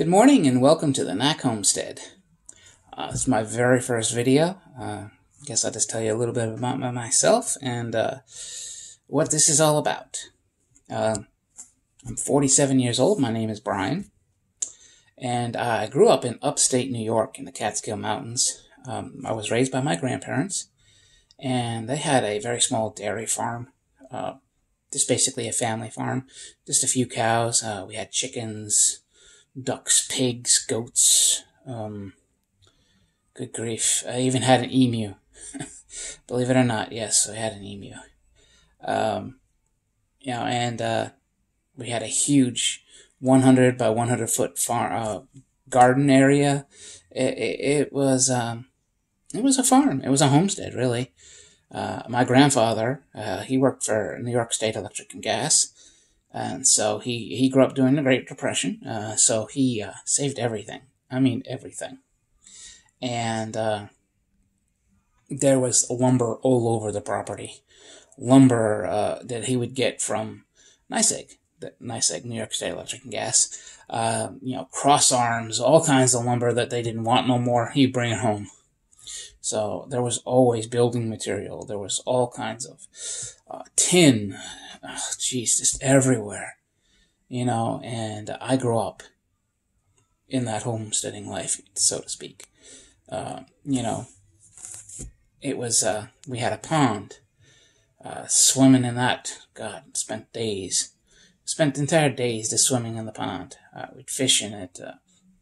Good morning and welcome to the Knack Homestead. This is my very first video. I guess I'll just tell you a little bit about myself and what this is all about. I'm 47 years old. My name is Brian. And I grew up in upstate New York in the Catskill Mountains. I was raised by my grandparents. And they had a very small dairy farm. Just basically a family farm. Just a few cows. We had chickens, ducks, pigs, goats. Good grief. I even had an emu. Believe it or not, yes, I had an emu. We had a huge 100 by 100 foot farm, garden area. It was a farm. It was a homestead, really. My grandfather, he worked for New York State Electric and Gas. And so he grew up during the Great Depression, so he saved everything. I mean, everything. And there was lumber all over the property. Lumber that he would get from NYSEG, New York State Electric and Gas. Cross arms, all kinds of lumber that they didn't want no more, he'd bring it home. So there was always building material. There was all kinds of tin. Just everywhere, and I grew up in that homesteading life, so to speak. It was, we had a pond, swimming in that, spent entire days just swimming in the pond. We'd fish in it,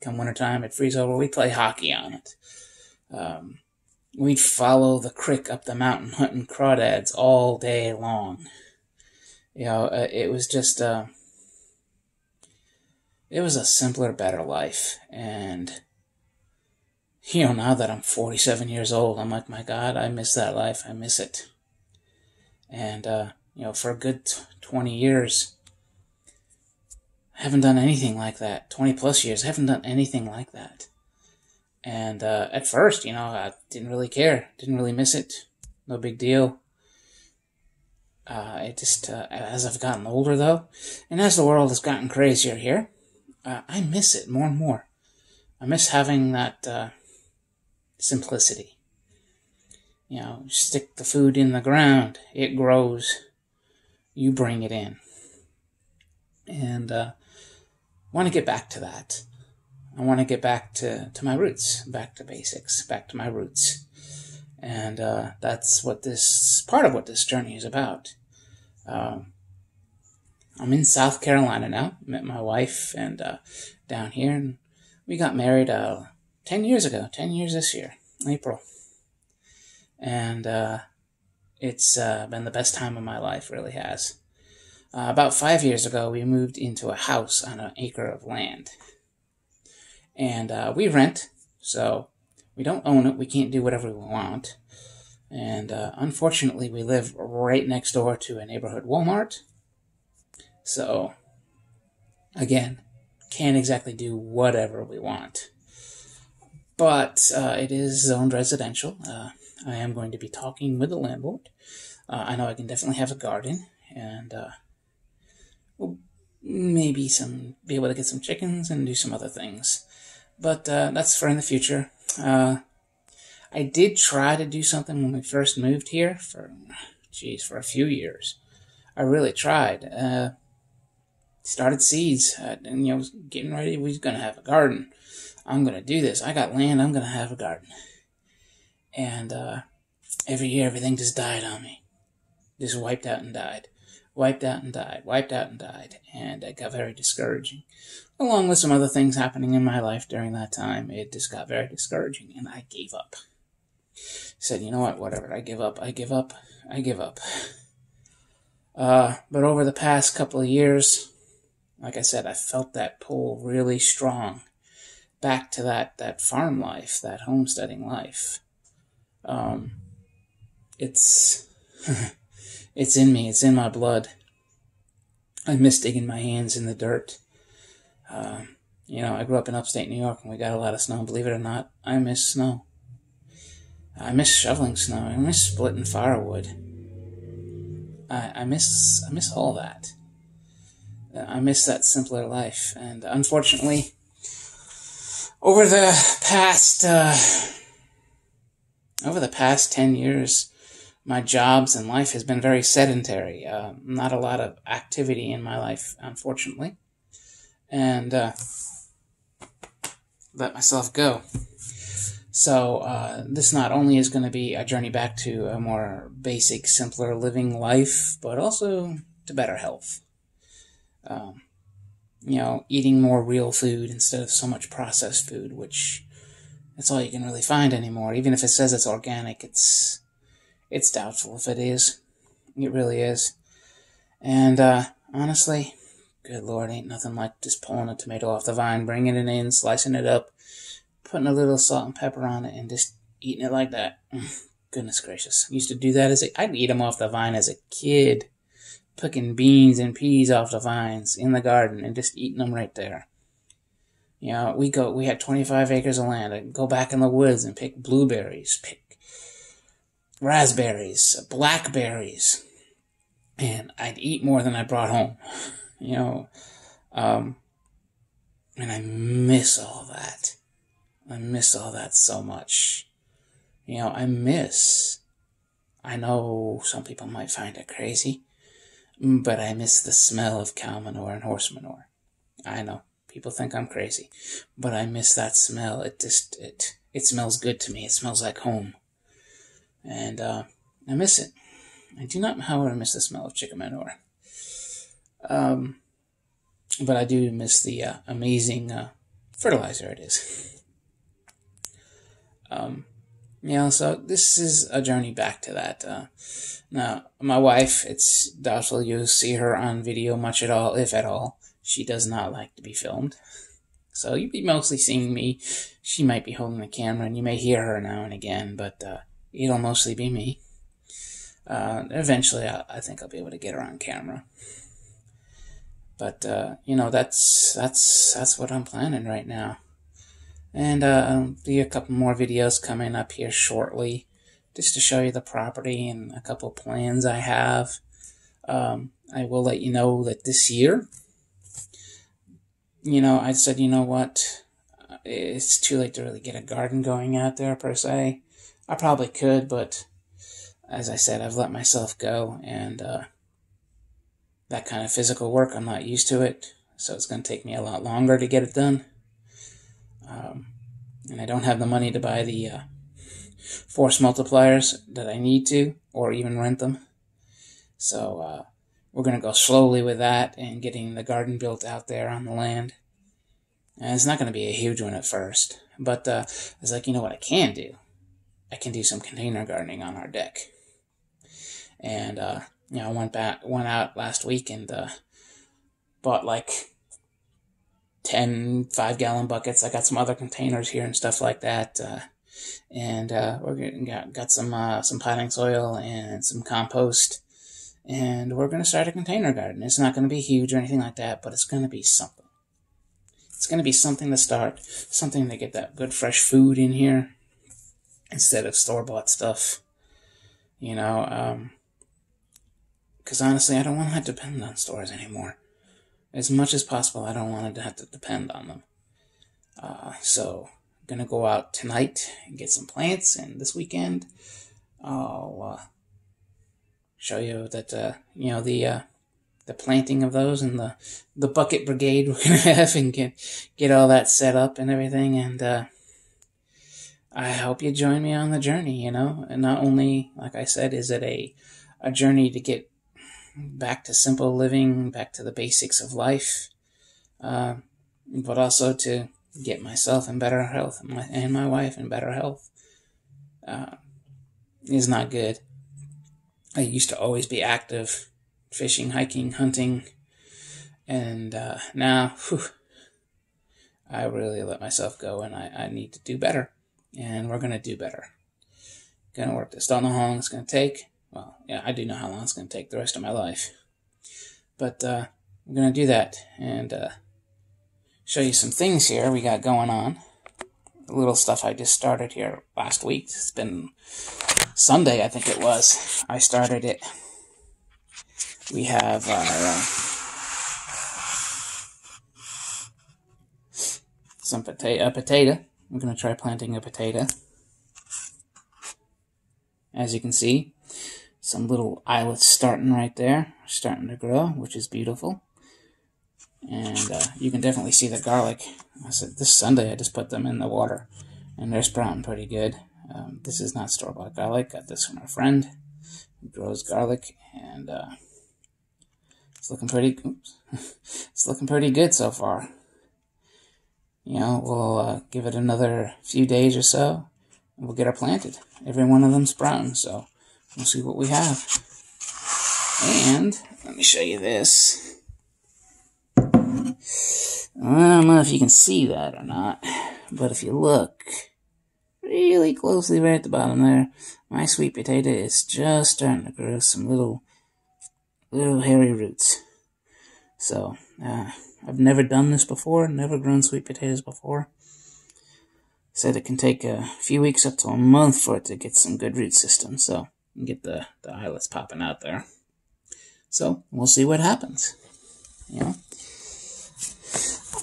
come wintertime, it'd freeze over, we'd play hockey on it. We'd follow the creek up the mountain hunting crawdads all day long. It was just, it was a simpler, better life. And, now that I'm 47 years old, I'm like, my God, I miss that life. I miss it. And, for a good 20 years, I haven't done anything like that. 20 plus years, I haven't done anything like that. And, at first, I didn't really care. Didn't really miss it. No big deal. As I've gotten older, though, and as the world has gotten crazier here, I miss it more and more. I miss having that simplicity. Stick the food in the ground, it grows, you bring it in. And I want to get back to that. I want to get back to my roots, back to basics, back to my roots. And that's what part of what this journey is about. I'm in South Carolina now. Met my wife and down here, and we got married 10 years ago. 10 years this year, April. And it's been the best time of my life, really has. About 5 years ago, we moved into a house on an acre of land. And we rent, so we don't own it. We can't do whatever we want. And unfortunately, we live right next door to a neighborhood Walmart. So, again, can't exactly do whatever we want. But it is zoned residential. I am going to be talking with the landlord. I know I can definitely have a garden. And we'll maybe be able to get some chickens and do some other things. But that's for in the future. I did try to do something when we first moved here for a few years. I really tried. Started seeds, and was getting ready. We was going to have a garden. I'm going to do this. I got land. I'm going to have a garden. And every year, everything just died on me. Just wiped out and died. Wiped out and died. Wiped out and died. And it got very discouraging. Along with some other things happening in my life during that time, it just got very discouraging, and I gave up. Said, you know what, whatever, I give up. But over the past couple of years, like I said, I felt that pull really strong back to that farm life, that homesteading life. It's in me, it's in my blood. I miss digging my hands in the dirt. I grew up in upstate New York and we got a lot of snow. Believe it or not, I miss snow. I miss shoveling snow. I miss splitting firewood. I miss all that. I miss that simpler life. And unfortunately, Over the past 10 years, my jobs and life has been very sedentary. Not a lot of activity in my life, unfortunately. And let myself go. So this not only is going to be a journey back to a more basic, simpler living life, but also to better health. Eating more real food instead of so much processed food, which that's all you can really find anymore. Even if it says it's organic, it's doubtful if it is. It really is. And honestly, good Lord, ain't nothing like just pulling a tomato off the vine, bringing it in, slicing it up, putting a little salt and pepper on it, and just eating it like that. Goodness gracious. I used to do that I'd eat them off the vine as a kid, picking beans and peas off the vines in the garden and just eating them right there. We had 25 acres of land. I'd go back in the woods and pick blueberries, pick raspberries, blackberries, and I'd eat more than I brought home. And I miss all that. I miss all that so much. I know some people might find it crazy, but I miss the smell of cow manure and horse manure. I know, people think I'm crazy, but I miss that smell. It smells good to me. It smells like home. And I miss it. I do not, however, miss the smell of chicken manure. But I do miss the amazing fertilizer it is. So this is a journey back to that. Now, my wife, it's doubtful you'll see her on video much at all, if at all. She does not like to be filmed. So you'll be mostly seeing me. She might be holding the camera, and you may hear her now and again, but it'll mostly be me. Eventually, I think I'll be able to get her on camera. But, that's what I'm planning right now. And I'll do a couple more videos coming up here shortly, just to show you the property and a couple plans I have. I will let you know that this year, I said, what, it's too late to really get a garden going out there, per se. I probably could, but as I said, I've let myself go, and that kind of physical work, I'm not used to it, so it's going to take me a lot longer to get it done. And I don't have the money to buy the force multipliers that I need to, or even rent them. So we're going to go slowly with that and getting the garden built out there on the land. And it's not going to be a huge one at first, but I was like, what I can do? I can do some container gardening on our deck. And I went out last week and bought like 10 5-gallon buckets. I got some other containers here and stuff like that. And we're got some potting soil and some compost. And we're going to start a container garden. It's not going to be huge or anything like that, but it's going to be something. It's going to be something to start, something to get that good fresh food in here instead of store-bought stuff. Because honestly, I don't want to have to depend on stores anymore. As much as possible, I don't want to have to depend on them. So I'm going to go out tonight and get some plants, and this weekend I'll show you that, the planting of those and the bucket brigade we're going to have and get all that set up and everything. And I hope you join me on the journey, And not only, like I said, is it a journey to get back to simple living, back to the basics of life, but also to get myself in better health and my wife in better health. Is not good. I used to always be active, fishing, hiking, hunting, and now I really let myself go, and I need to do better, and we're going to do better. Going to work this. Don't know how long it's going to take. Well, yeah, I do know how long it's going to take the rest of my life. But I'm going to do that and show you some things here we got going on. A little stuff I just started here last week. It's been Sunday, I think it was. I started it. We have our a potato. I'm going to try planting a potato. As you can see, some little islets starting right there, starting to grow, which is beautiful. And you can definitely see the garlic. I said this Sunday I just put them in the water, and they're sprouting pretty good. This is not store-bought garlic. Got this from a friend who grows garlic, and it's looking pretty. It's looking pretty good so far. You know, we'll give it another few days or so, and we'll get her planted. Every one of them sprouting, so we'll see what we have. And let me show you this. I don't know if you can see that or not, but if you look really closely right at the bottom there, my sweet potato is just starting to grow some little hairy roots. So, I've never done this before, never grown sweet potatoes before. Said it can take a few weeks up to a month for it to get some good root system, so you can get the islets popping out there. So, we'll see what happens. You know?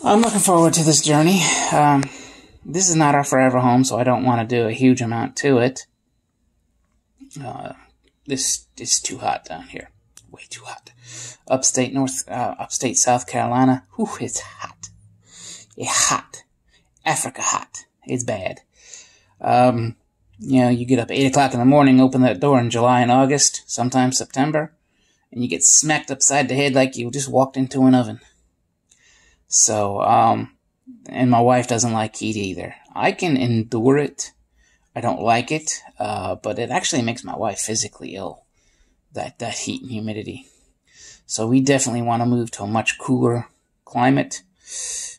I'm looking forward to this journey. This is not our forever home, so I don't want to do a huge amount to it. This is too hot down here. Way too hot. Upstate South Carolina. Whew, it's hot. It's hot. Africa hot. It's bad. You know, you get up at 8 o'clock in the morning, open that door in July and August, sometimes September, and you get smacked upside the head like you just walked into an oven. So, and my wife doesn't like heat either. I can endure it. I don't like it, but it actually makes my wife physically ill, that heat and humidity. So we definitely want to move to a much cooler climate,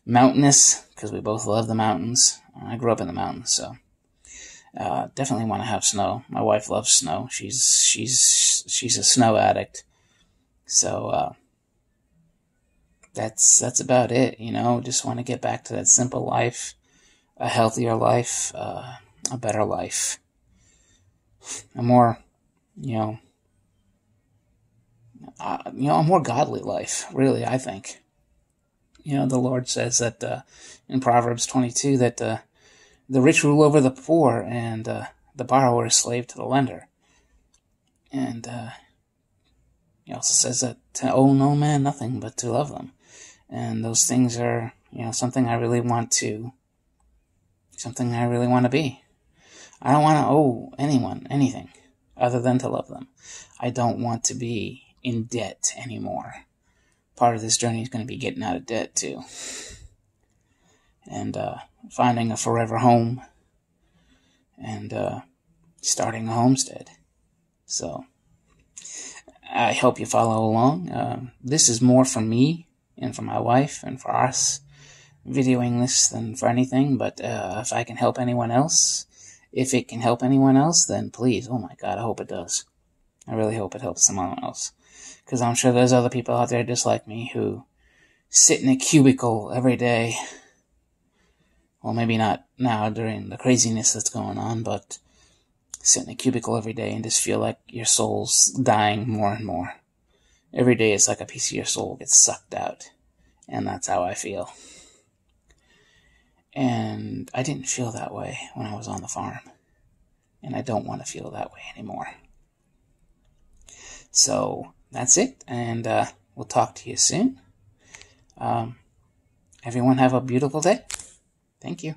mountainous, because we both love the mountains. I grew up in the mountains, so definitely want to have snow. My wife loves snow. She's a snow addict. So that's about it. You know, just want to get back to that simple life, a healthier life, a better life, a more, a more godly life, really, I think. You know, the Lord says that in Proverbs 22 that the rich rule over the poor, and the borrower is slave to the lender. And he also says that to owe no man nothing but to love them. And those things are, something I really want to be. I don't want to owe anyone anything other than to love them. I don't want to be in debt anymore. Part of this journey is going to be getting out of debt too. And finding a forever home. And starting a homestead. So, I hope you follow along. This is more for me and for my wife and for us videoing this than for anything. But if I can help anyone else, if it can help anyone else, then please, oh my God, I hope it does. I really hope it helps someone else. Because I'm sure there's other people out there just like me who sit in a cubicle every day. Well, maybe not now during the craziness that's going on, but sit in a cubicle every day and just feel like your soul's dying more and more. Every day it's like a piece of your soul gets sucked out. And that's how I feel. And I didn't feel that way when I was on the farm. And I don't want to feel that way anymore. So, that's it. And we'll talk to you soon. Everyone have a beautiful day. Thank you.